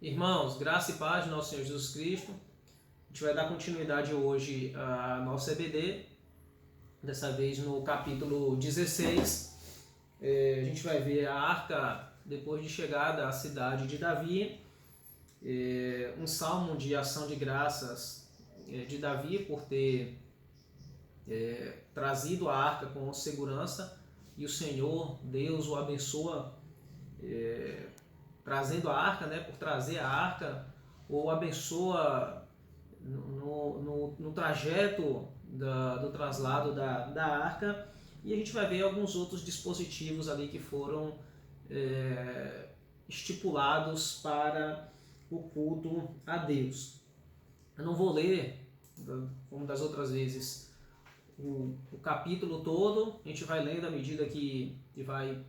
Irmãos, graça e paz de nosso Senhor Jesus Cristo. A gente vai dar continuidade hoje à nossa EBD, dessa vez no capítulo 16. A gente vai ver a arca depois de chegada à cidade de Davi, um salmo de ação de graças de Davi por ter trazido a arca com segurança, e o Senhor, Deus, o abençoa trazendo a arca, né, por trazer a arca, ou abençoa no trajeto do traslado da arca. E a gente vai ver alguns outros dispositivos ali que foram estipulados para o culto a Deus. Eu não vou ler, como das outras vezes, o capítulo todo, a gente vai lendo à medida que vai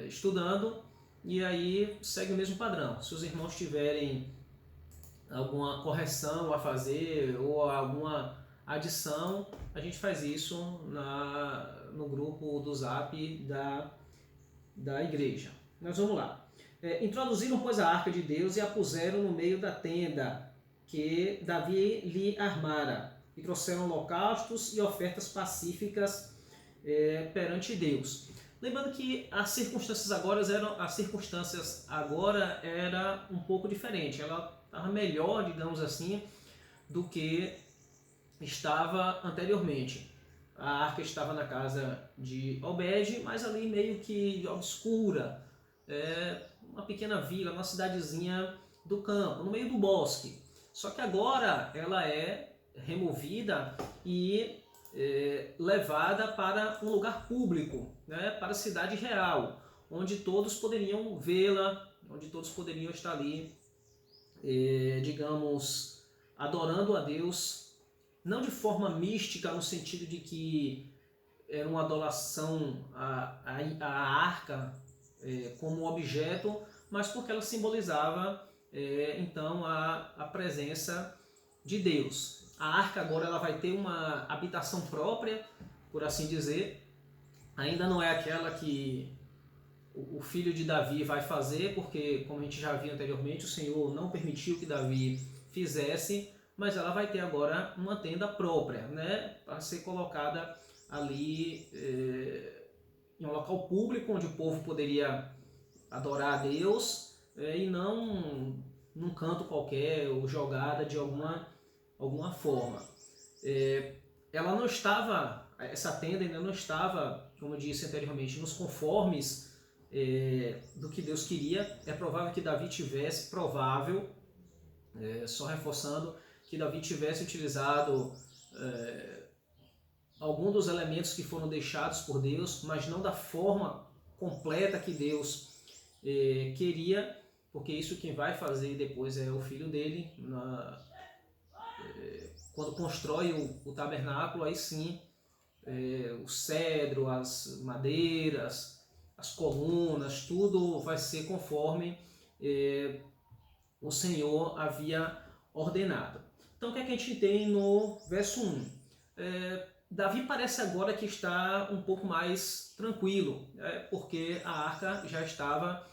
estudando, e aí segue o mesmo padrão. Se os irmãos tiverem alguma correção a fazer ou alguma adição, a gente faz isso no grupo do Zap da igreja. Mas vamos lá. Introduziram, pois, a arca de Deus e a puseram no meio da tenda que Davi lhe armara, e trouxeram holocaustos e ofertas pacíficas perante Deus. Lembrando que as circunstâncias agora era um pouco diferente. Ela estava melhor, digamos assim, do que estava anteriormente. A arca estava na casa de Obed, mas ali meio que obscura, uma pequena vila, uma cidadezinha do campo, no meio do bosque. Só que agora ela é removida e levada para um lugar público, né, para a cidade real, onde todos poderiam vê-la, onde todos poderiam estar ali, digamos, adorando a Deus, não de forma mística, no sentido de que era uma adoração à arca como objeto, mas porque ela simbolizava então a presença de Deus. A arca agora ela vai ter uma habitação própria, por assim dizer. Ainda não é aquela que o filho de Davi vai fazer, porque, como a gente já viu anteriormente, o Senhor não permitiu que Davi fizesse, mas ela vai ter agora uma tenda própria, né, para ser colocada ali em um local público, onde o povo poderia adorar a Deus, e não num canto qualquer ou jogada de alguma forma. Ela não estava, essa tenda ainda não estava, como eu disse anteriormente, nos conformes do que Deus queria. É provável que Davi tivesse, só reforçando, que Davi tivesse utilizado algum dos elementos que foram deixados por Deus, mas não da forma completa que Deus queria, porque isso quem vai fazer depois é o filho dele. Quando constrói o tabernáculo, aí sim, o cedro, as madeiras, as colunas, tudo vai ser conforme o Senhor havia ordenado. Então o que é que a gente tem no verso 1? Davi parece agora que está um pouco mais tranquilo, porque a arca já estava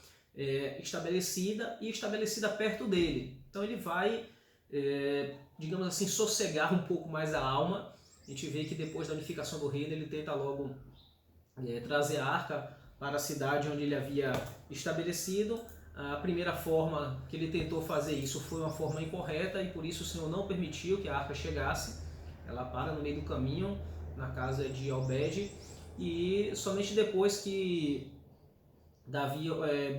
estabelecida e estabelecida perto dele. Então ele vai, digamos assim, sossegar um pouco mais a alma. A gente vê que depois da unificação do reino ele tenta logo trazer a arca para a cidade onde ele havia estabelecido. A primeira forma que ele tentou fazer isso foi uma forma incorreta, e por isso o Senhor não permitiu que a arca chegasse. Ela para no meio do caminho, na casa de Obed, e somente depois que Davi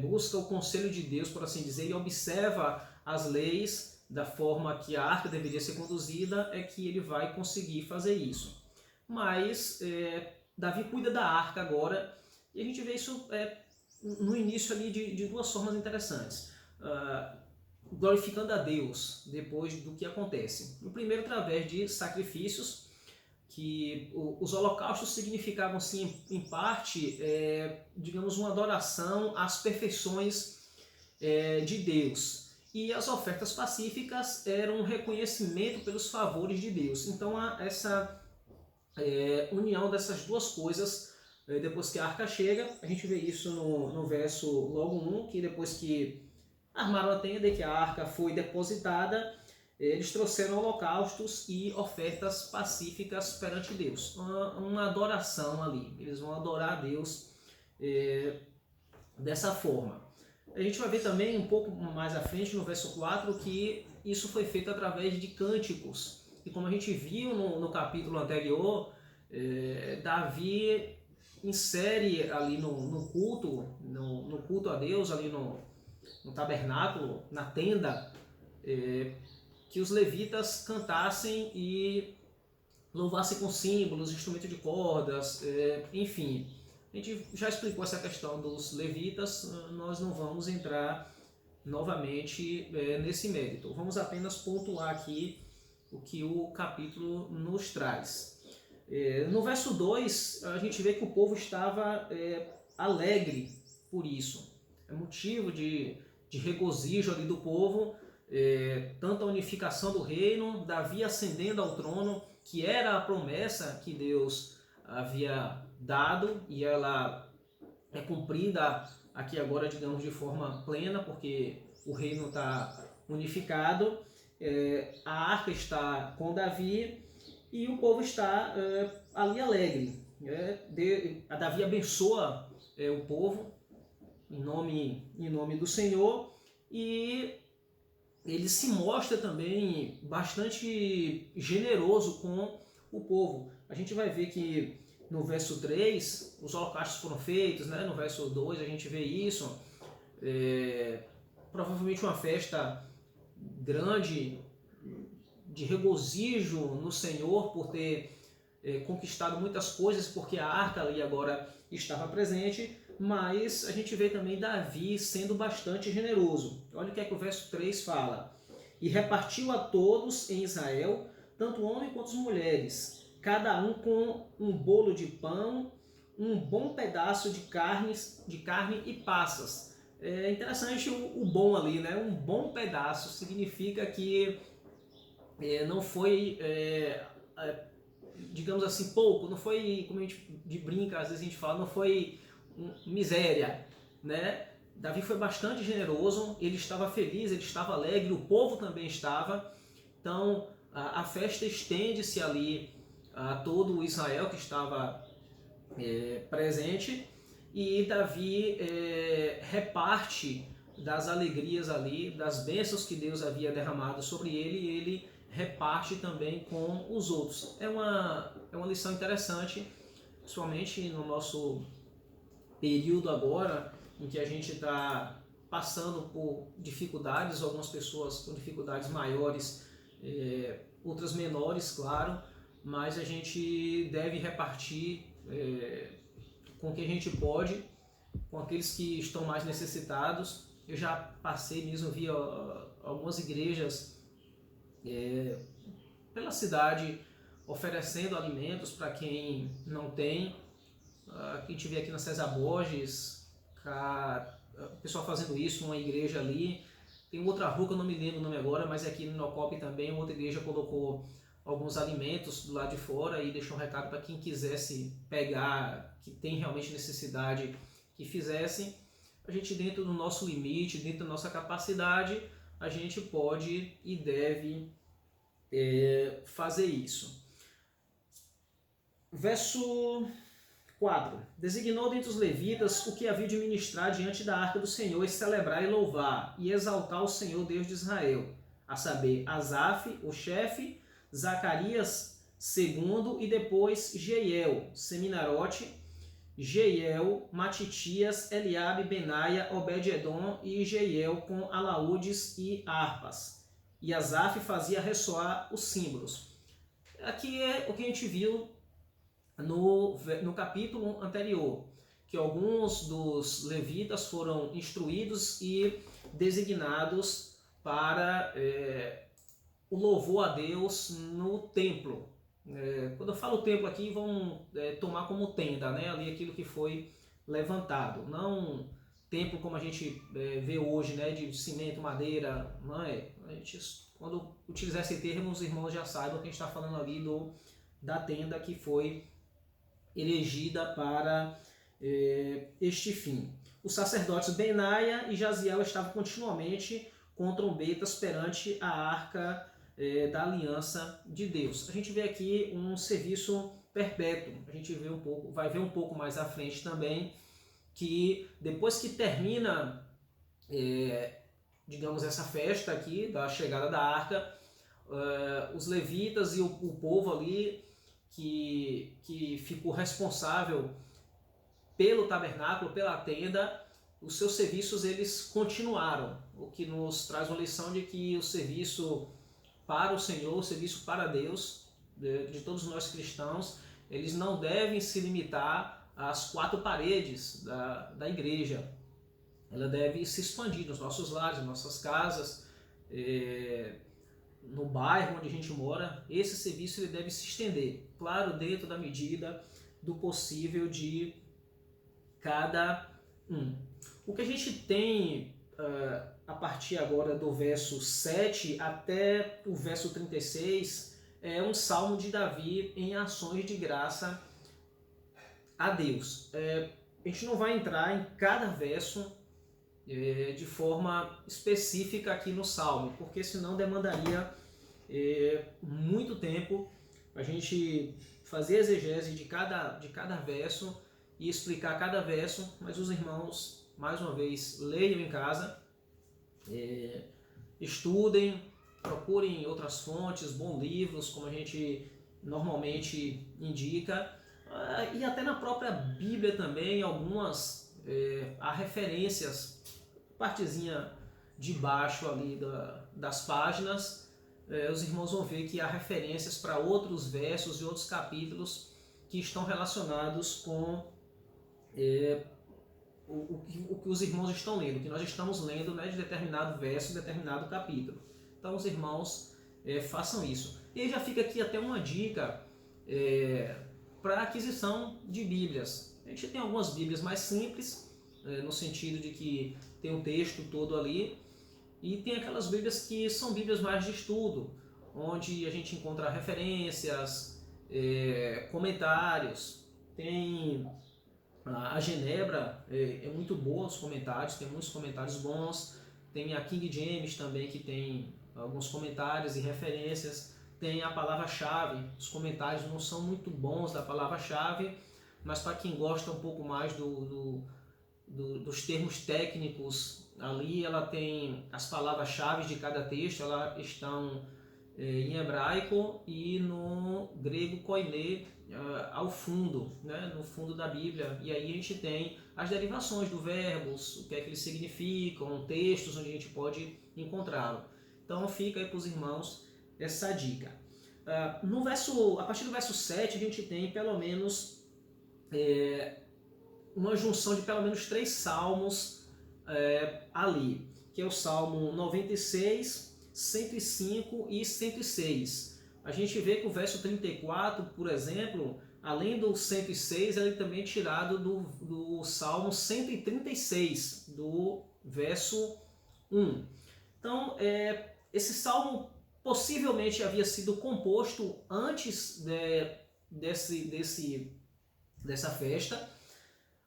busca o conselho de Deus, por assim dizer, e observa as leis da forma que a arca deveria ser conduzida, é que ele vai conseguir fazer isso. Mas Davi cuida da arca agora, e a gente vê isso no início ali de duas formas interessantes. Glorificando a Deus depois do que acontece. No primeiro, através de sacrifícios, que os holocaustos significavam, sim, em parte, digamos, uma adoração às perfeições de Deus. E as ofertas pacíficas eram um reconhecimento pelos favores de Deus. Então, essa união dessas duas coisas, depois que a arca chega, a gente vê isso no verso logo 1, que depois que armaram a tenda e que a arca foi depositada, eles trouxeram holocaustos e ofertas pacíficas perante Deus. Uma adoração ali. Eles vão adorar a Deus dessa forma. A gente vai ver também um pouco mais à frente, no verso 4, que isso foi feito através de cânticos. E como a gente viu no capítulo anterior, Davi insere ali no culto a Deus, ali no tabernáculo, na tenda, que os levitas cantassem e louvassem com símbolos, instrumentos de cordas, enfim. A gente já explicou essa questão dos levitas, nós não vamos entrar novamente nesse mérito. Vamos apenas pontuar aqui o que o capítulo nos traz. No verso 2, a gente vê que o povo estava alegre por isso. É motivo de regozijo ali do povo, tanto a unificação do reino, Davi ascendendo ao trono, que era a promessa que Deus havia dado, e ela é cumprida aqui agora, digamos, de forma plena, porque o reino está unificado, a arca está com Davi e o povo está ali alegre. A Davi abençoa o povo em nome do Senhor, e ele se mostra também bastante generoso com o povo. A gente vai ver que no verso 3, os holocaustos foram feitos, né? No verso 2 a gente vê isso. Provavelmente uma festa grande de regozijo no Senhor por ter conquistado muitas coisas, porque a arca ali agora estava presente, mas a gente vê também Davi sendo bastante generoso. Olha o que é que o verso 3 fala. E repartiu a todos em Israel, tanto homem quanto mulheres, cada um com um bolo de pão, um bom pedaço de carne e passas. É interessante o bom ali, né? Um bom pedaço significa que não foi, digamos assim, pouco, não foi, como a gente brinca, às vezes a gente fala, não foi miséria, né? Davi foi bastante generoso, ele estava feliz, ele estava alegre, o povo também estava. Então a festa estende-se ali a todo o Israel que estava presente, e Davi reparte das alegrias ali, das bênçãos que Deus havia derramado sobre ele, e ele reparte também com os outros. É uma lição interessante, principalmente no nosso período agora, em que a gente está passando por dificuldades, algumas pessoas com dificuldades maiores, outras menores, claro, mas a gente deve repartir com o que a gente pode, com aqueles que estão mais necessitados. Eu já passei mesmo, vi algumas igrejas pela cidade oferecendo alimentos para quem não tem. Quem tiver aqui na César Borges, o pessoal fazendo isso, uma igreja ali. Tem outra rua que eu não me lembro o nome agora, mas aqui no Nocop também, outra igreja colocou alguns alimentos do lado de fora e deixou um recado para quem quisesse pegar, que tem realmente necessidade, que fizesse. A gente, dentro do nosso limite, dentro da nossa capacidade, a gente pode e deve fazer isso. Verso 4. Designou dentre os levitas o que havia de ministrar diante da arca do Senhor, e celebrar e louvar, e exaltar o Senhor Deus de Israel, a saber, Asaf, o chefe, Zacarias, segundo, e depois Jeiel, Seminarote, Jeiel, Matitias, Eliabe, Benaia, Obed-edom e Jeiel com alaúdes e harpas. E Asaf fazia ressoar os símbolos. Aqui é o que a gente viu no capítulo anterior, que alguns dos levitas foram instruídos e designados para o louvor a Deus no templo. Quando eu falo templo aqui, vão tomar como tenda, né? Ali aquilo que foi levantado, não templo como a gente vê hoje, né? De cimento, madeira, não é? A gente, quando utilizar esse termo, os irmãos já saibam que a gente está falando ali da tenda que foi erigida para este fim. os sacerdotes Benaia e Jaziel estavam continuamente com trombetas perante a arca da aliança de Deus. A gente vê aqui um serviço perpétuo. A gente vai ver um pouco mais à frente também que depois que termina, digamos, essa festa aqui da chegada da arca, os levitas e o povo ali que ficou responsável pelo tabernáculo, pela tenda, os seus serviços eles continuaram, o que nos traz uma lição de que o serviço para o Senhor, o serviço para Deus, de todos nós cristãos, eles não devem se limitar às quatro paredes da igreja. Ela deve se expandir nos nossos lares, nas nossas casas, no bairro onde a gente mora. Esse serviço ele deve se estender, claro, dentro da medida do possível de cada um. O que a gente tem a partir agora do verso 7 até o verso 36 é um salmo de Davi em ações de graça a Deus. A gente não vai entrar em cada verso de forma específica aqui no salmo, porque senão demandaria muito tempo para a gente fazer a exegese de cada verso e explicar cada verso, mas os irmãos, mais uma vez, leiam em casa, estudem, procurem outras fontes, bons livros, como a gente normalmente indica, e até na própria Bíblia também, algumas há referências, partezinha de baixo ali das páginas, os irmãos vão ver que há referências para outros versos e outros capítulos que estão relacionados com o que os irmãos estão lendo, o que nós estamos lendo, né, de determinado verso, determinado capítulo. Então os irmãos façam isso. E já fica aqui até uma dica para a aquisição de Bíblias. A gente tem algumas Bíblias mais simples, no sentido de que tem um texto todo ali, e tem aquelas Bíblias que são Bíblias mais de estudo, onde a gente encontra referências, comentários. Tem a Genebra, é muito boa os comentários, tem muitos comentários bons. Tem a King James também, que tem alguns comentários e referências. Tem a palavra-chave, os comentários não são muito bons da palavra-chave, mas para quem gosta um pouco mais dos termos técnicos, ali ela tem as palavras-chave de cada texto, elas estão em hebraico e no grego koiné, ao fundo, né, no fundo da Bíblia. E aí a gente tem as derivações do verbos, o que é que eles significam, textos onde a gente pode encontrá-lo. Então fica aí para os irmãos essa dica. A partir do verso 7 a gente tem pelo menos uma junção de pelo menos 3 salmos ali, que é o Salmo 96, 105 e 106. A gente vê que o verso 34, por exemplo, além do 106, ele também é tirado do Salmo 136, do verso 1. Então, esse salmo possivelmente havia sido composto antes dessa festa,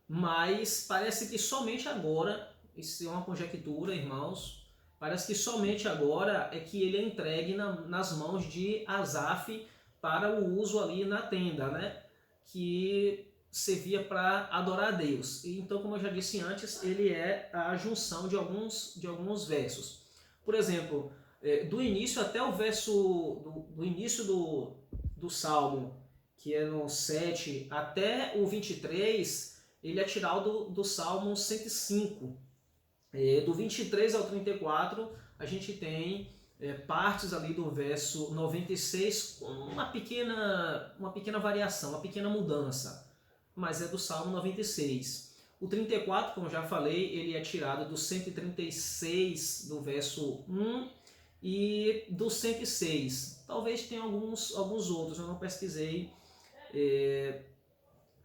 mas parece que somente agora, isso é uma conjectura, irmãos, parece que somente agora é que ele é entregue nas mãos de Asaf para o uso ali na tenda, né? Que servia para adorar a Deus. E, então, como eu já disse antes, ele é a junção de alguns versos. Por exemplo, do início até o verso, do início do Salmo, que é no 7, até o 23, ele é tirado do Salmo 105. Do 23 ao 34, a gente tem partes ali do verso 96 com uma pequena variação, uma pequena mudança, mas é do Salmo 96. O 34, como já falei, ele é tirado do 136, do verso 1, e do 106. Talvez tenha alguns outros, eu não pesquisei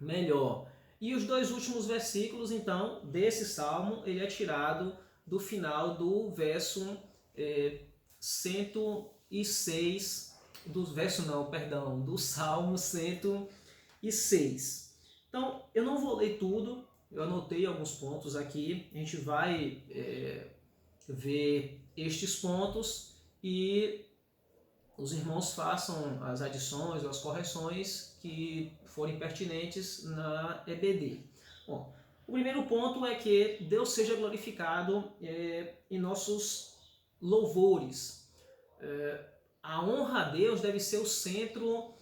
melhor. E os 2 últimos versículos, então, desse salmo, ele é tirado do final do verso 106, do salmo 106. Então, eu não vou ler tudo, Eu anotei alguns pontos aqui, a gente vai ver estes pontos e os irmãos façam as adições ou as correções que forem pertinentes na EBD. Bom, o primeiro ponto é que Deus seja glorificado em nossos louvores. A honra a Deus deve ser o centro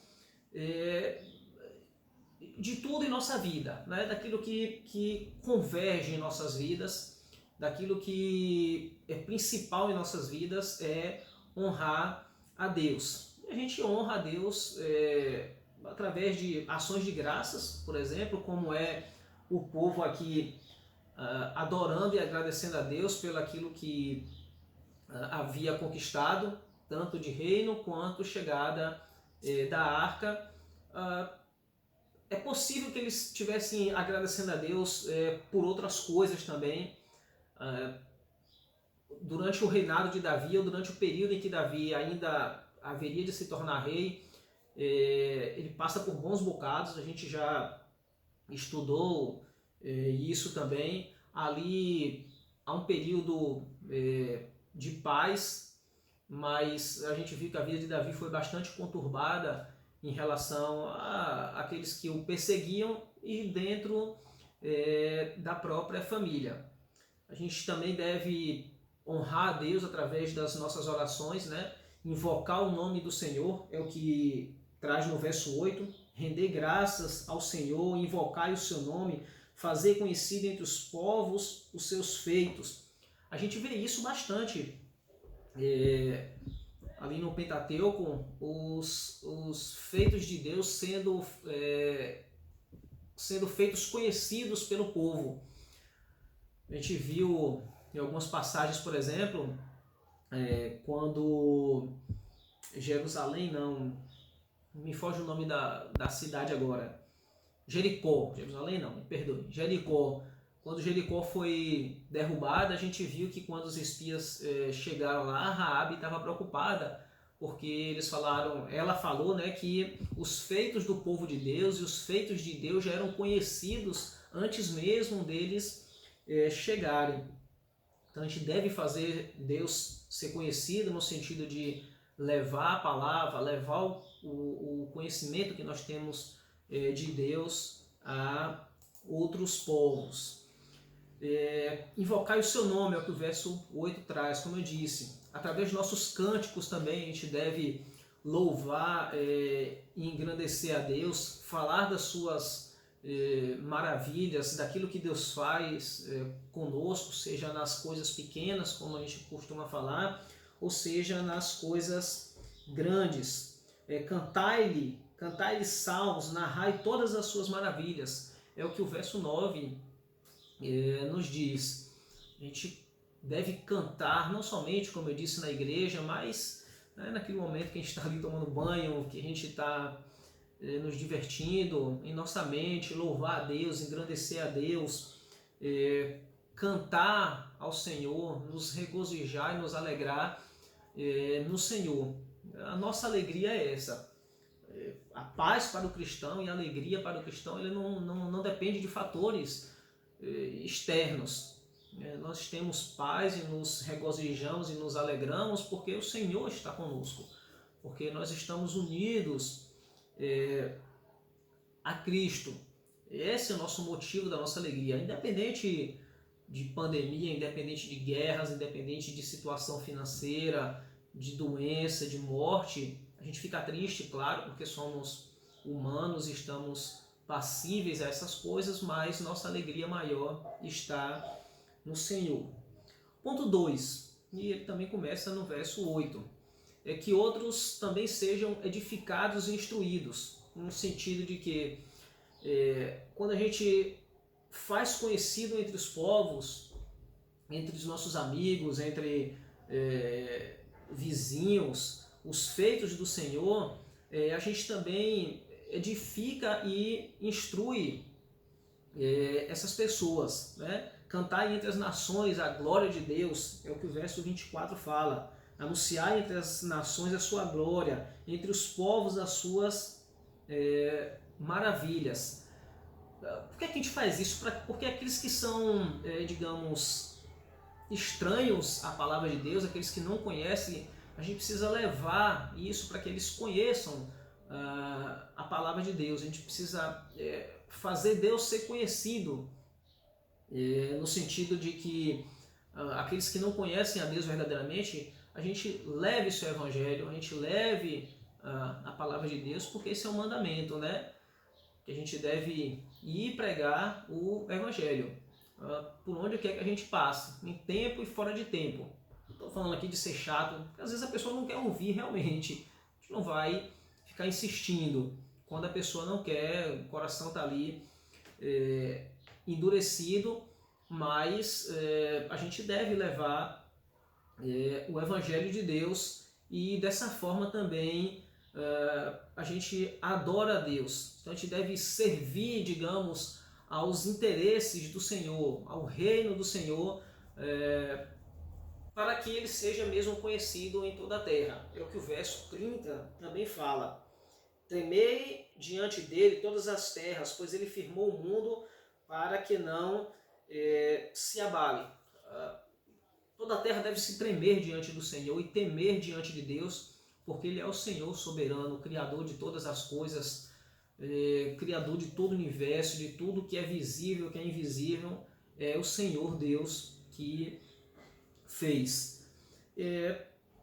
de tudo em nossa vida, né? Daquilo que converge em nossas vidas, daquilo que é principal em nossas vidas é honrar a Deus. E a gente honra a Deus através de ações de graças, por exemplo, como é o povo aqui adorando e agradecendo a Deus pelo aquilo que havia conquistado, tanto de reino quanto chegada da arca. É possível que eles estivessem agradecendo a Deus por outras coisas também, durante o reinado de Davi, ou durante o período em que Davi ainda haveria de se tornar rei. Ele passa por bons bocados, a gente já estudou isso também. Ali há um período de paz, mas a gente viu que a vida de Davi foi bastante conturbada em relação àqueles que o perseguiam e dentro da própria família. A gente também deve honrar a Deus através das nossas orações, né? Invocar o nome do Senhor, é o que traz no verso 8, render graças ao Senhor, invocar o seu nome, fazer conhecido entre os povos os seus feitos. A gente vê isso bastante ali no Pentateuco, os feitos de Deus sendo feitos conhecidos pelo povo. A gente viu em algumas passagens, por exemplo, quando Jerusalém, não me foge o nome da cidade agora, Jericó, Jerusalém não, me perdoe, Jericó. Quando Jericó foi derrubada, a gente viu que quando os espias chegaram lá, Raabe estava preocupada, porque ela falou, né, que os feitos do povo de Deus e os feitos de Deus já eram conhecidos antes mesmo deles chegarem. Então a gente deve fazer Deus ser conhecido no sentido de levar a palavra, levar o conhecimento que nós temos de Deus a outros povos. Invocar o seu nome é o que o verso 8 traz, como eu disse. Através de nossos cânticos também a gente deve louvar e engrandecer a Deus, falar das suas maravilhas, daquilo que Deus faz conosco, seja nas coisas pequenas, como a gente costuma falar, ou seja nas coisas grandes. Cantai-lhe salmos, narrai todas as suas maravilhas. É o que o verso 9 nos diz. A gente deve cantar, não somente, como eu disse, na igreja, mas naquele momento que a gente está ali tomando banho, que a gente está nos divertindo em nossa mente, louvar a Deus, engrandecer a Deus, cantar ao Senhor, nos regozijar e nos alegrar no Senhor. A nossa alegria é essa. A paz para o cristão e a alegria para o cristão, ele não depende de fatores externos. Nós temos paz e nos regozijamos e nos alegramos porque o Senhor está conosco, porque nós estamos unidos a Cristo. Esse é o nosso motivo da nossa alegria, independente de pandemia, independente de guerras, independente de situação financeira, de doença, de morte. A gente fica triste, claro, porque somos humanos e estamos passíveis a essas coisas, mas nossa alegria maior está no Senhor. Ponto 2, e ele também começa no verso 8, é que outros também sejam edificados e instruídos, no sentido de que quando a gente faz conhecido entre os povos, entre os nossos amigos, entre vizinhos, os feitos do Senhor, a gente também edifica e instrui essas pessoas, né? Cantar entre as nações a glória de Deus, é o que o verso 24 fala. Anunciar entre as nações a sua glória, entre os povos as suas maravilhas. Por que a gente faz isso? Porque aqueles que são, digamos, estranhos à palavra de Deus, aqueles que não conhecem, a gente precisa levar isso para que eles conheçam a palavra de Deus. A gente precisa fazer Deus ser conhecido, no sentido de que aqueles que não conhecem a Deus verdadeiramente, a gente leve seu evangelho, a gente leve a palavra de Deus, porque esse é um mandamento, né? Que a gente deve ir pregar o evangelho por onde quer que a gente passe, em tempo e fora de tempo. Não estou falando aqui de ser chato, porque às vezes a pessoa não quer ouvir realmente. A gente não vai ficar insistindo quando a pessoa não quer, o coração está ali endurecido, mas a gente deve levar o evangelho de Deus, e dessa forma também a gente adora a Deus. Então a gente deve servir, digamos, aos interesses do Senhor, ao reino do Senhor, para que ele seja mesmo conhecido em toda a terra. É o que o verso 30 também fala. Temei diante dele todas as terras, pois ele firmou o mundo para que não se abale. Toda a terra deve se tremer diante do Senhor e temer diante de Deus, porque ele é o Senhor soberano, Criador de todas as coisas, Criador de todo o universo, de tudo que é visível, que é invisível. É o Senhor Deus que fez.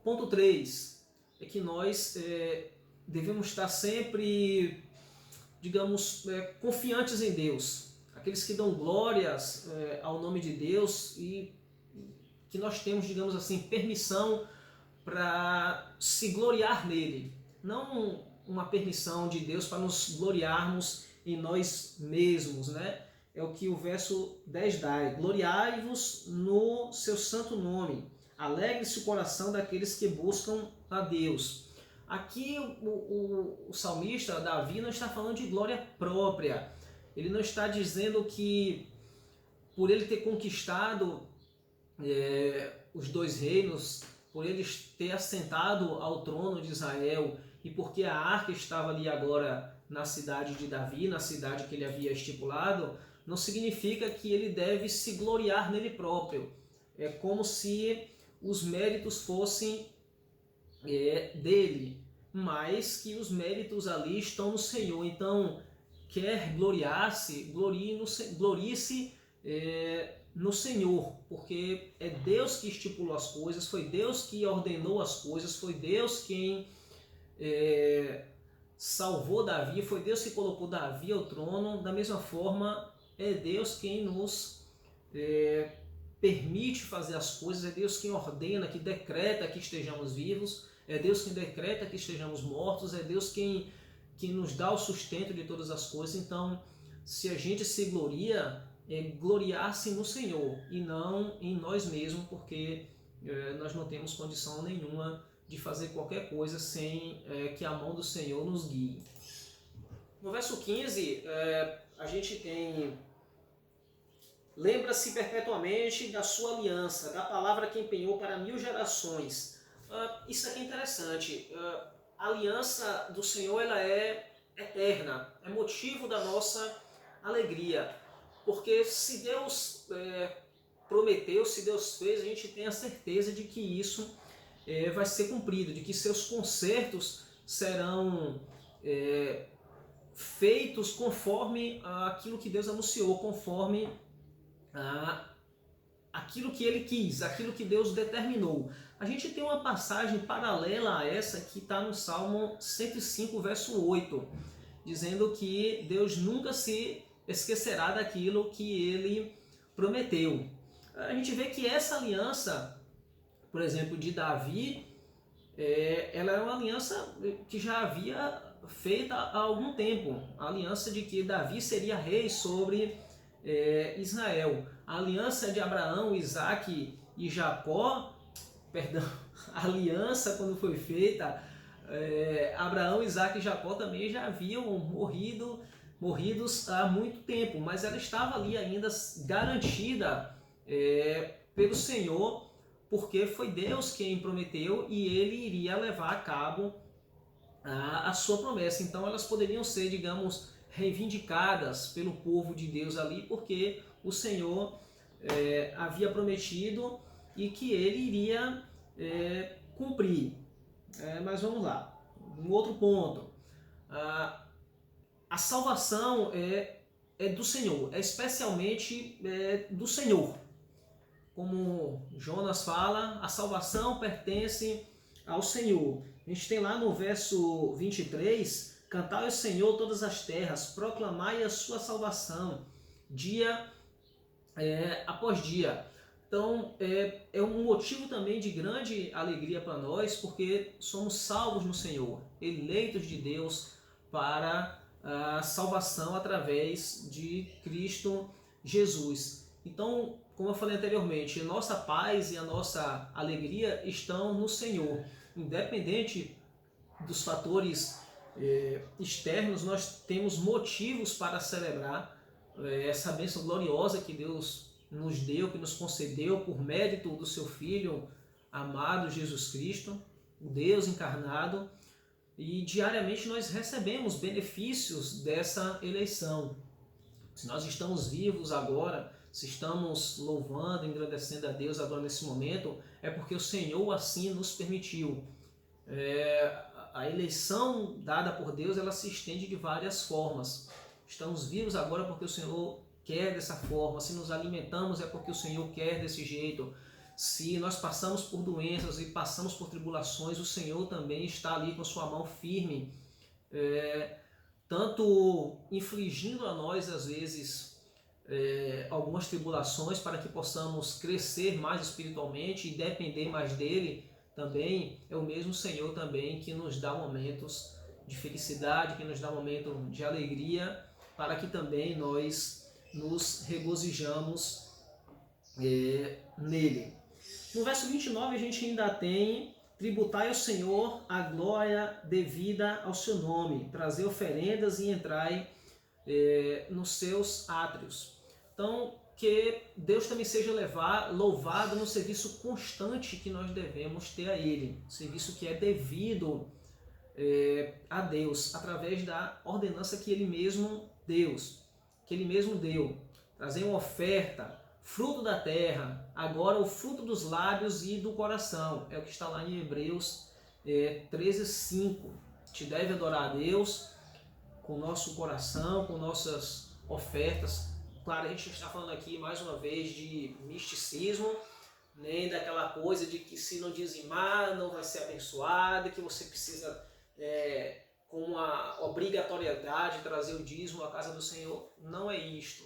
Ponto 3 é que nós devemos estar sempre, digamos, confiantes em Deus. Aqueles que dão glórias ao nome de Deus, e que nós temos, digamos assim, permissão para se gloriar nele. Não uma permissão de Deus para nos gloriarmos em nós mesmos, né? É o que o verso 10 dá. Gloriai-vos no seu santo nome. Alegre-se o coração daqueles que buscam a Deus. Aqui o salmista, Davi, não está falando de glória própria. Ele não está dizendo que por ele ter conquistado os dois reinos, por ele ter assentado ao trono de Israel, e porque a arca estava ali agora na cidade de Davi, na cidade que ele havia estipulado, não significa que ele deve se gloriar nele próprio. É como se os méritos fossem dele, mas que os méritos ali estão no Senhor. Então, quer gloriar-se, glorie-se no Senhor, porque é Deus que estipulou as coisas, foi Deus que ordenou as coisas, foi Deus quem salvou Davi, foi Deus que colocou Davi ao trono. Da mesma forma, é Deus quem nos permite fazer as coisas, é Deus quem ordena, que decreta que estejamos vivos, é Deus quem decreta que estejamos mortos, é Deus quem nos dá o sustento de todas as coisas. Então, se a gente se gloria, gloriar-se no Senhor e não em nós mesmos, porque nós não temos condição nenhuma de fazer qualquer coisa sem que a mão do Senhor nos guie. No verso 15, a gente tem: lembra-se perpetuamente da sua aliança, da palavra que empenhou para 1000 gerações. Isso aqui é interessante. A aliança do Senhor, ela é eterna, é motivo da nossa alegria. Porque se Deus prometeu, se Deus fez, a gente tem a certeza de que isso vai ser cumprido, de que seus consertos serão feitos conforme aquilo que Deus anunciou, conforme aquilo que ele quis, aquilo que Deus determinou. A gente tem uma passagem paralela a essa que está no Salmo 105, verso 8, dizendo que Deus nunca se esquecerá daquilo que ele prometeu. A gente vê que essa aliança, por exemplo, de Davi, ela é uma aliança que já havia feita há algum tempo. A aliança de que Davi seria rei sobre Israel. A aliança de Abraão, Isaque e Jacó, a aliança quando foi feita, Abraão, Isaque e Jacó também já haviam morridos há muito tempo, mas ela estava ali ainda garantida pelo Senhor, porque foi Deus quem prometeu e ele iria levar a cabo a sua promessa. Então elas poderiam ser, digamos, reivindicadas pelo povo de Deus ali, porque o Senhor havia prometido e que ele iria cumprir. Mas vamos lá, um outro ponto. A salvação é do Senhor, é especialmente do Senhor. Como Jonas fala, a salvação pertence ao Senhor. A gente tem lá no verso 23, cantai ao Senhor todas as terras, proclamai a sua salvação, dia após dia. Então, é um motivo também de grande alegria para nós, porque somos salvos no Senhor, eleitos de Deus para a salvação através de Cristo Jesus. Então, como eu falei anteriormente, a nossa paz e a nossa alegria estão no Senhor. Independente dos fatores externos, nós temos motivos para celebrar essa bênção gloriosa que Deus nos deu, que nos concedeu por mérito do seu Filho amado Jesus Cristo, o Deus encarnado, e diariamente nós recebemos benefícios dessa eleição. Se nós estamos vivos agora, se estamos louvando, engrandecendo a Deus agora nesse momento, é porque o Senhor assim nos permitiu. A eleição dada por Deus, ela se estende de várias formas. Estamos vivos agora porque o Senhor quer dessa forma. Se nos alimentamos é porque o Senhor quer desse jeito. Se nós passamos por doenças e passamos por tribulações, o Senhor também está ali com a sua mão firme, tanto infligindo a nós, às vezes, algumas tribulações para que possamos crescer mais espiritualmente e depender mais dele. Também é o mesmo Senhor também que nos dá momentos de felicidade, que nos dá momentos de alegria, para que também nós nos regozijamos nele. No verso 29 a gente ainda tem: tributai ao Senhor a glória devida ao seu nome, trazer oferendas e entrai nos seus átrios. Então, que Deus também seja louvado no serviço constante que nós devemos ter a Ele, serviço que é devido a Deus, através da ordenança que Ele mesmo deu. Trazer uma oferta, fruto da terra, agora o fruto dos lábios e do coração, é o que está lá em Hebreus 13:5. A gente deve adorar a Deus com o nosso coração, com nossas ofertas. Claro, a gente está falando aqui mais uma vez de misticismo, nem daquela coisa de que se não dizimar não vai ser abençoado, que você precisa, com uma obrigatoriedade, trazer o dízimo à casa do Senhor. Não é isto.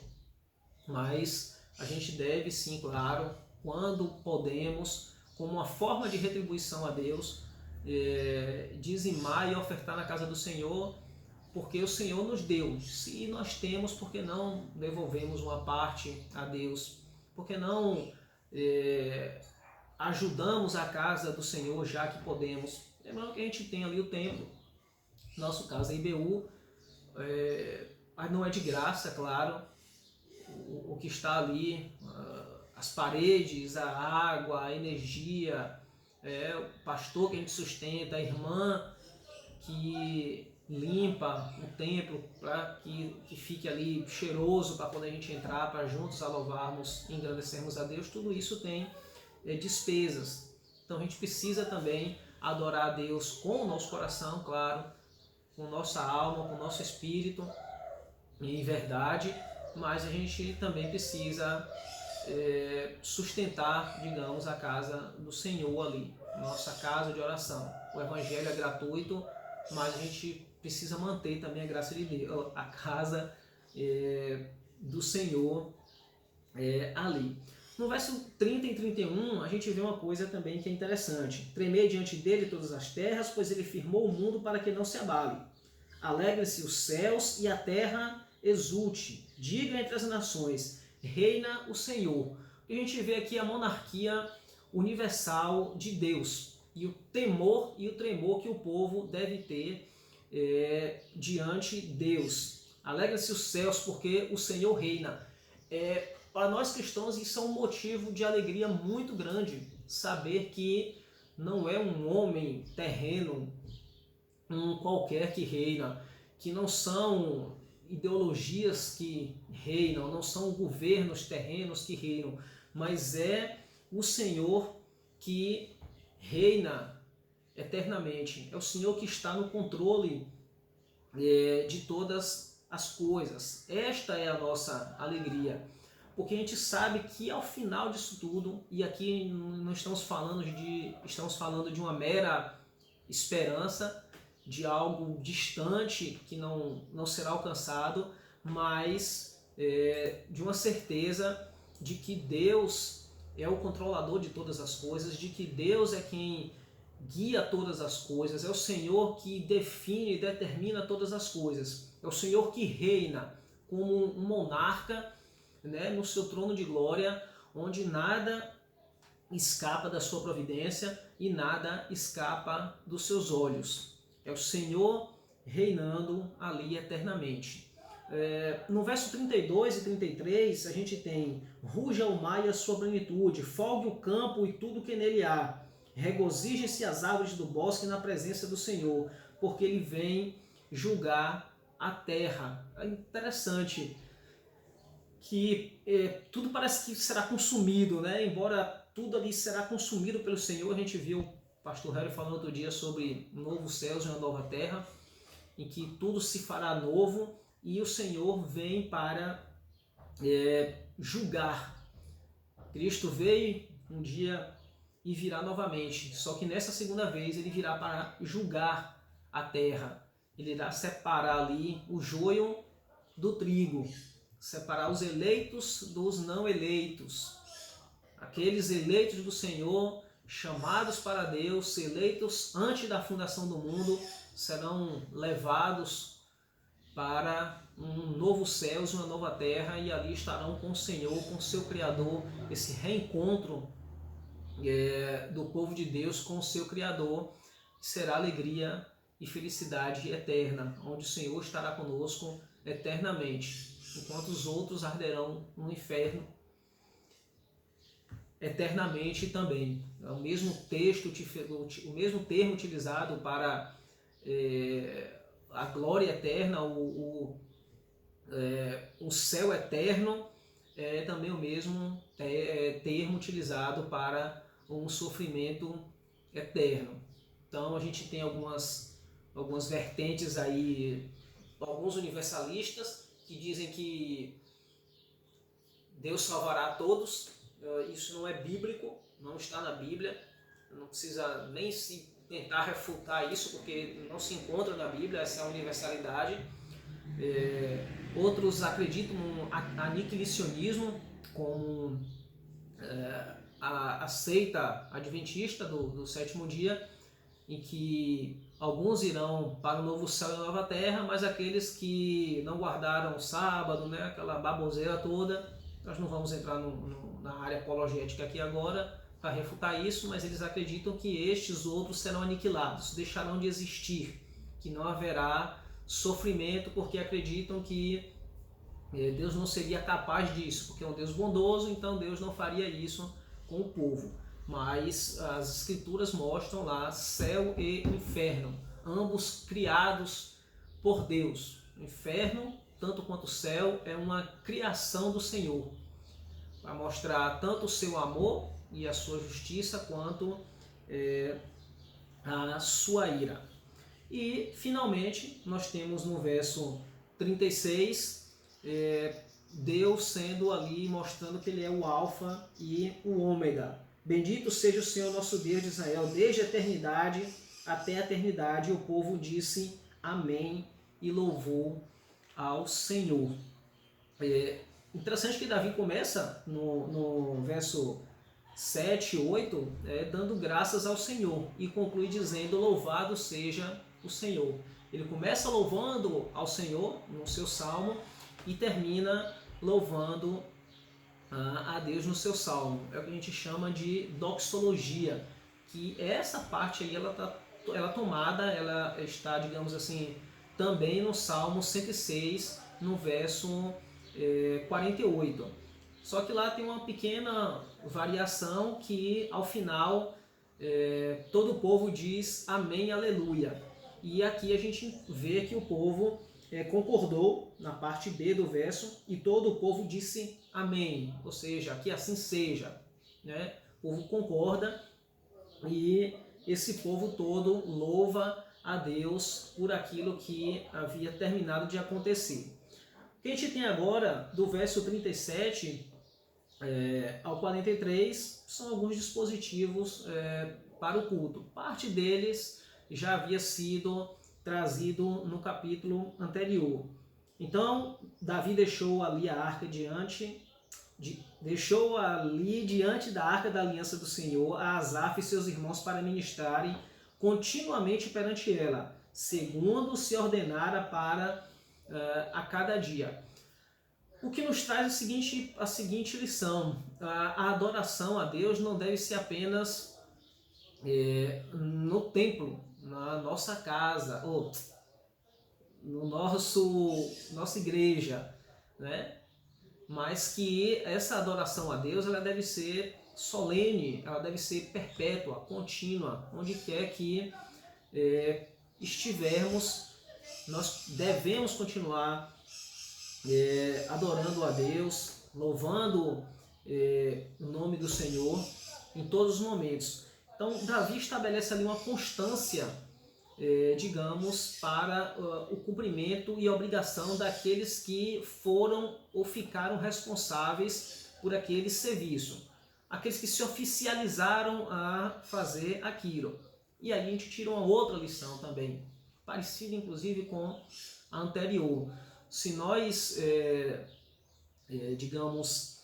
Mas a gente deve sim, claro, quando podemos, como uma forma de retribuição a Deus, dizimar e ofertar na casa do Senhor, porque o Senhor nos deu. Se nós temos, por que não devolvemos uma parte a Deus? Por que não ajudamos a casa do Senhor, já que podemos? Lembrando que a gente tem ali o templo, no nosso caso a IBU, não é de graça, claro, o que está ali, as paredes, a água, a energia, o pastor que a gente sustenta, a irmã que limpa o templo para que fique ali cheiroso para quando a gente entrar, para juntos a louvarmos e engrandecermos a Deus. Tudo isso tem despesas. Então a gente precisa também adorar a Deus com o nosso coração, claro, com nossa alma, com o nosso espírito, em verdade, mas a gente também precisa sustentar, digamos, a casa do Senhor ali, nossa casa de oração. O evangelho é gratuito, mas a gente precisa manter também a graça de Deus, a casa do Senhor ali. No verso 30 e 31, a gente vê uma coisa também que é interessante. Tremei diante dele todas as terras, pois ele firmou o mundo para que não se abale. Alegrem-se os céus e a terra exulte. Diga entre as nações, reina o Senhor. E a gente vê aqui a monarquia universal de Deus e o temor e o tremor que o povo deve ter diante de Deus. Alegra-se os céus porque o Senhor reina. Para nós cristãos isso é um motivo de alegria muito grande, saber que não é um homem terreno, um qualquer que reina, que não são ideologias que reinam, não são governos terrenos que reinam, mas é o Senhor que reina eternamente. É o Senhor que está no controle de todas as coisas. Esta é a nossa alegria, porque a gente sabe que ao final disso tudo, e aqui não estamos falando de uma mera esperança, de algo distante que não será alcançado, mas de uma certeza de que Deus é o controlador de todas as coisas, de que Deus é quem guia todas as coisas, é o Senhor que define e determina todas as coisas, é o Senhor que reina como um monarca, né, no seu trono de glória, onde nada escapa da sua providência e nada escapa dos seus olhos. É o Senhor reinando ali eternamente. No verso 32 e 33 a gente tem: ruja o mar e a sua plenitude, folgue o campo e tudo que nele há, regozije-se as árvores do bosque na presença do Senhor, porque ele vem julgar a terra. É interessante que tudo parece que será consumido, né? Embora tudo ali será consumido pelo Senhor. A gente viu o pastor Harry falando outro dia sobre novos céus e uma nova terra, em que tudo se fará novo e o Senhor vem para julgar. Cristo veio um dia e virá novamente, só que nessa segunda vez ele virá para julgar a terra. Ele irá separar ali o joio do trigo, separar os eleitos dos não eleitos. Aqueles eleitos do Senhor, chamados para Deus, eleitos antes da fundação do mundo, serão levados para um novo céu e uma nova terra, e ali estarão com o Senhor, com o seu Criador. Esse reencontro do povo de Deus com o seu Criador será alegria e felicidade eterna, onde o Senhor estará conosco eternamente, enquanto os outros arderão no inferno eternamente também. É o mesmo texto, o mesmo termo utilizado para a glória eterna, o céu eterno, é também o mesmo termo utilizado para um sofrimento eterno. Então a gente tem algumas vertentes aí, alguns universalistas que dizem que Deus salvará a todos. Isso não é bíblico, não está na Bíblia, não precisa nem se tentar refutar isso, porque não se encontra na Bíblia essa universalidade. Outros acreditam no aniquilacionismo, como a seita adventista do sétimo dia, em que alguns irão para o novo céu e a nova terra, mas aqueles que não guardaram o sábado, né, aquela baboseira toda, nós não vamos entrar na área apologética aqui agora para refutar isso, mas eles acreditam que estes outros serão aniquilados, deixarão de existir, que não haverá sofrimento, porque acreditam que Deus não seria capaz disso, porque é um Deus bondoso, então Deus não faria isso com o povo. Mas as escrituras mostram lá céu e inferno, ambos criados por Deus. O inferno, tanto quanto o céu, é uma criação do Senhor, para mostrar tanto o seu amor e a sua justiça, quanto a sua ira. E, finalmente, nós temos no verso 36, Deus sendo ali, mostrando que Ele é o Alfa e o Ômega. Bendito seja o Senhor nosso Deus de Israel, desde a eternidade até a eternidade. E o povo disse amém e louvou ao Senhor. Interessante que Davi começa no verso 7, 8, dando graças ao Senhor, e conclui dizendo: louvado seja o Senhor. Ele começa louvando ao Senhor no seu salmo e termina louvando a Deus no seu salmo. É o que a gente chama de doxologia, que essa parte aí ela tomada, ela está, digamos assim, também no Salmo 106, no verso 48. Só que lá tem uma pequena variação, que ao final todo o povo diz amém, aleluia. E aqui a gente vê que o povo concordou na parte B do verso, e todo o povo disse amém, ou seja, que assim seja, né? O povo concorda e esse povo todo louva a Deus por aquilo que havia terminado de acontecer. O que a gente tem agora, do verso 37 ao 43, são alguns dispositivos para o culto. Parte deles já havia sido trazido no capítulo anterior. Então, Davi deixou ali a arca diante da arca da aliança do Senhor a Asaf e seus irmãos para ministrarem continuamente perante ela, segundo se ordenara para a cada dia. O que nos traz a seguinte lição: a adoração a Deus não deve ser apenas no templo, na nossa casa, ou no nossa igreja, né? Mas que essa adoração a Deus ela deve ser solene, ela deve ser perpétua, contínua, onde quer que estivermos, nós devemos continuar adorando a Deus, louvando o nome do Senhor em todos os momentos. Então, Davi estabelece ali uma constância, digamos, para o cumprimento e a obrigação daqueles que foram ou ficaram responsáveis por aquele serviço, aqueles que se oficializaram a fazer aquilo. E aí a gente tira uma outra lição também, parecida inclusive com a anterior. Se nós, digamos,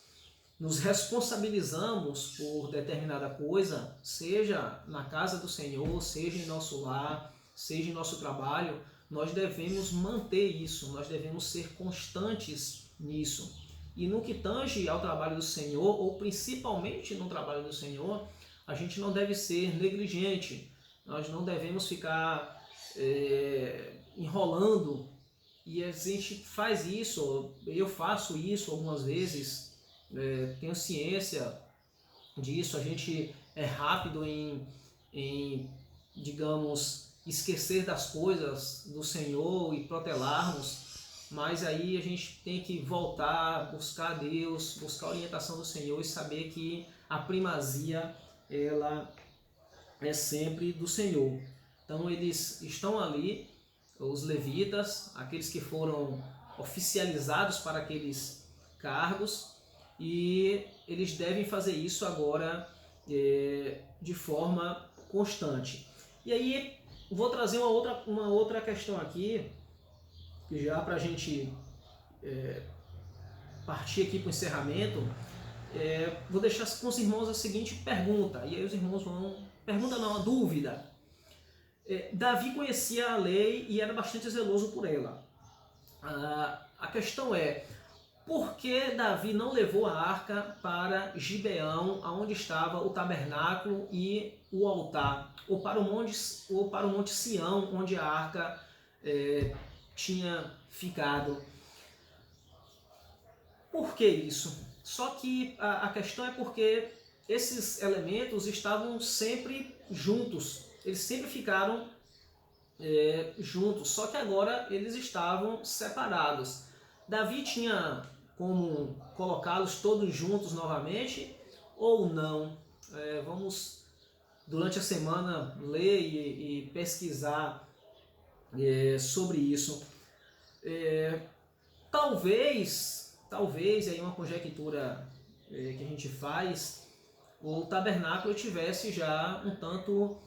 nos responsabilizamos por determinada coisa, seja na casa do Senhor, seja em nosso lar, seja em nosso trabalho, nós devemos manter isso, nós devemos ser constantes nisso. E no que tange ao trabalho do Senhor, ou principalmente no trabalho do Senhor, a gente não deve ser negligente, nós não devemos ficar enrolando. E a gente faz isso, eu faço isso algumas vezes, tenho ciência disso, a gente é rápido em, digamos, esquecer das coisas do Senhor e protelarmos, mas aí a gente tem que voltar, buscar a Deus, buscar a orientação do Senhor e saber que a primazia ela é sempre do Senhor. Então eles estão ali, os levitas, aqueles que foram oficializados para aqueles cargos, e eles devem fazer isso agora de forma constante. E aí vou trazer uma outra questão aqui, já para a gente partir aqui para o encerramento. Vou deixar com os irmãos a seguinte pergunta, e aí os irmãos vão... Pergunta não, uma dúvida. Davi conhecia a lei e era bastante zeloso por ela. A questão é, por que Davi não levou a arca para Gibeão, onde estava o tabernáculo e o altar, ou para o monte Sião, onde a arca tinha ficado? Por que isso? Só que a questão é porque esses elementos estavam sempre juntos, eles sempre ficaram juntos, só que agora eles estavam separados. Davi tinha como colocá-los todos juntos novamente ou não? Vamos durante a semana ler e pesquisar sobre isso. Talvez aí uma conjectura que a gente faz, o tabernáculo tivesse já um tanto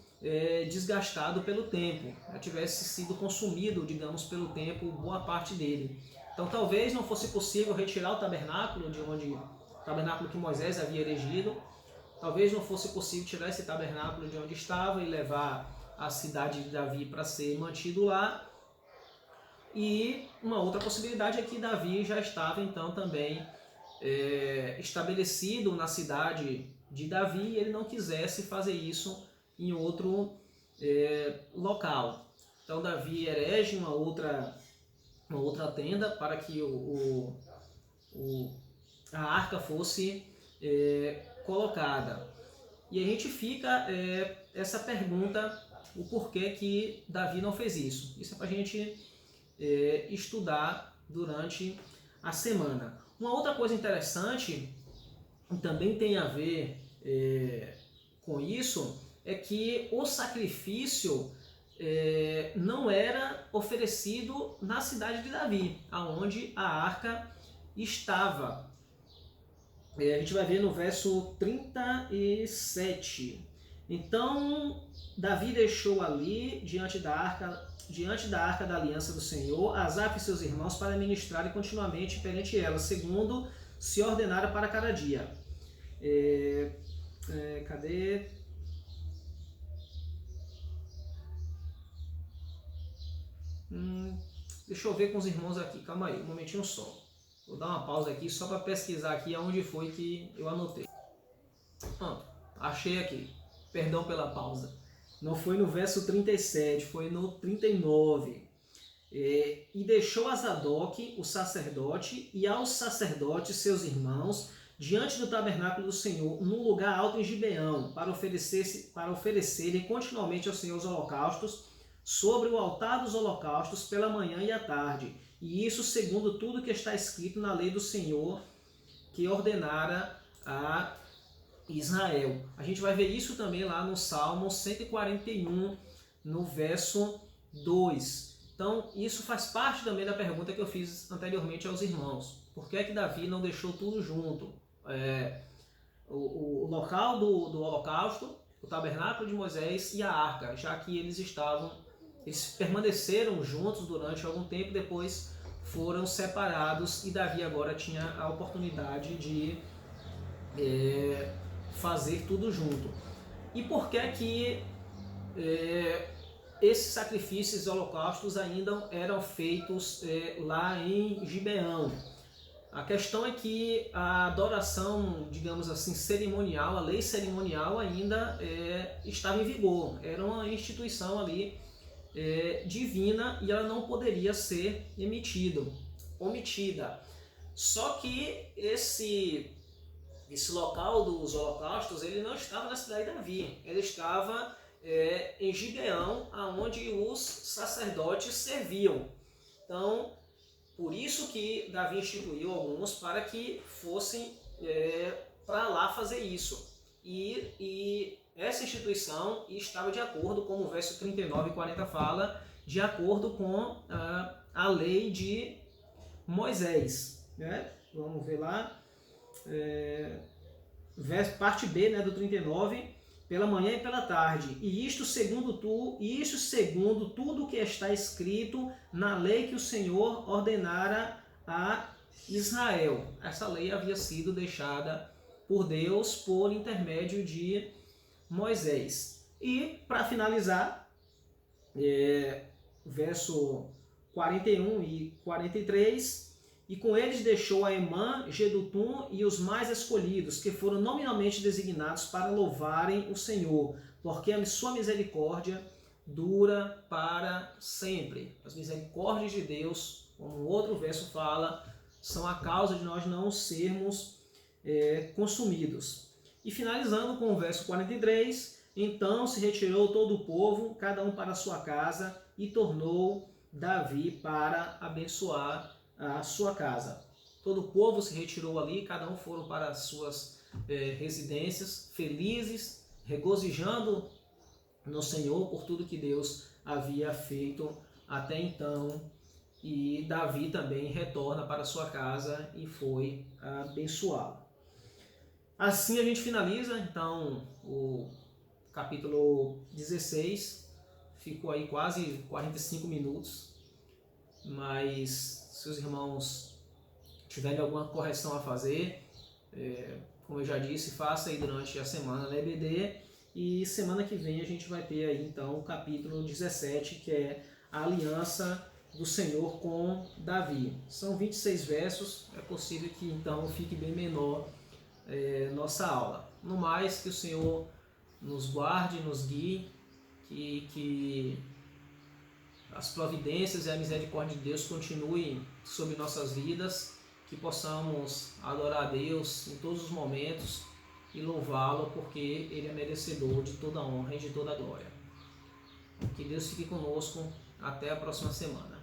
desgastado pelo tempo, tivesse sido consumido, digamos, pelo tempo, boa parte dele. Então talvez não fosse possível retirar o tabernáculo o tabernáculo que Moisés havia erigido, talvez não fosse possível tirar esse tabernáculo de onde estava e levar a cidade de Davi para ser mantido lá. E uma outra possibilidade é que Davi já estava então também estabelecido na cidade de Davi e ele não quisesse fazer isso em outro local. Então Davi erege uma outra tenda para que a arca fosse colocada. E a gente fica essa pergunta, o porquê que Davi não fez isso. Isso é para a gente estudar durante a semana. Uma outra coisa interessante, e também tem a ver com isso, é que o sacrifício não era oferecido na cidade de Davi, aonde a arca estava. A gente vai ver no verso 37. Então Davi deixou ali, diante da arca da aliança do Senhor, Asaf e seus irmãos para ministrarem continuamente perante ela, segundo se ordenara para cada dia. Cadê? Deixa eu ver com os irmãos aqui, calma aí, um momentinho só. Vou dar uma pausa aqui só para pesquisar aqui aonde foi que eu anotei. Pronto, achei aqui. Perdão pela pausa. Não foi no verso 37, foi no 39. E deixou a Zadok, o sacerdote, e aos sacerdotes, seus irmãos, diante do tabernáculo do Senhor, num lugar alto em Gibeão, para oferecerem continuamente ao Senhor os holocaustos, sobre o altar dos holocaustos, pela manhã e à tarde. E isso segundo tudo que está escrito na lei do Senhor, que ordenara a Israel. A gente vai ver isso também lá no Salmo 141, no verso 2. Então, isso faz parte também da pergunta que eu fiz anteriormente aos irmãos. Por que é que Davi não deixou tudo junto? O local do holocausto, o tabernáculo de Moisés e a arca, já que eles permaneceram juntos durante algum tempo, depois foram separados e Davi agora tinha a oportunidade de fazer tudo junto. E por que que esses sacrifícios e holocaustos ainda eram feitos lá em Gibeão? A questão é que a adoração, digamos assim, cerimonial, a lei cerimonial ainda estava em vigor. Era uma instituição ali divina e ela não poderia ser omitida. Só que esse local dos holocaustos, ele não estava na cidade de Davi, ele estava em Gibeão, aonde os sacerdotes serviam. Então, por isso que Davi instituiu alguns para que fossem para lá fazer isso. E essa instituição estava de acordo, como o verso 39 e 40 fala, de acordo com a lei de Moisés. Né? Vamos ver lá. Parte B, né, do 39, pela manhã e pela tarde, e isto segundo tudo que está escrito na lei que o Senhor ordenara a Israel. Essa lei havia sido deixada por Deus por intermédio de Moisés. E para finalizar, verso 41 e 43, e com eles deixou a Emã, Jedutum e os mais escolhidos, que foram nominalmente designados para louvarem o Senhor, porque a sua misericórdia dura para sempre. As misericórdias de Deus, como o outro verso fala, são a causa de nós não sermos consumidos. E finalizando com o verso 43, então se retirou todo o povo, cada um para a sua casa, e tornou Davi para abençoar a sua casa. Todo o povo se retirou ali, cada um foram para as suas residências, felizes, regozijando no Senhor por tudo que Deus havia feito até então. E Davi também retorna para a sua casa e foi abençoá-lo. Assim a gente finaliza, então, o capítulo 16. Ficou aí quase 45 minutos, mas se os irmãos tiverem alguma correção a fazer, como eu já disse, faça aí durante a semana na EBD, e semana que vem a gente vai ter aí então o capítulo 17, que é a aliança do Senhor com Davi. São 26 versos, é possível que então fique bem menor nossa aula. No mais, que o Senhor nos guarde, nos guie, que as providências e a misericórdia de Deus continuem sobre nossas vidas, que possamos adorar a Deus em todos os momentos e louvá-lo, porque Ele é merecedor de toda a honra e de toda a glória. Que Deus fique conosco. Até a próxima semana.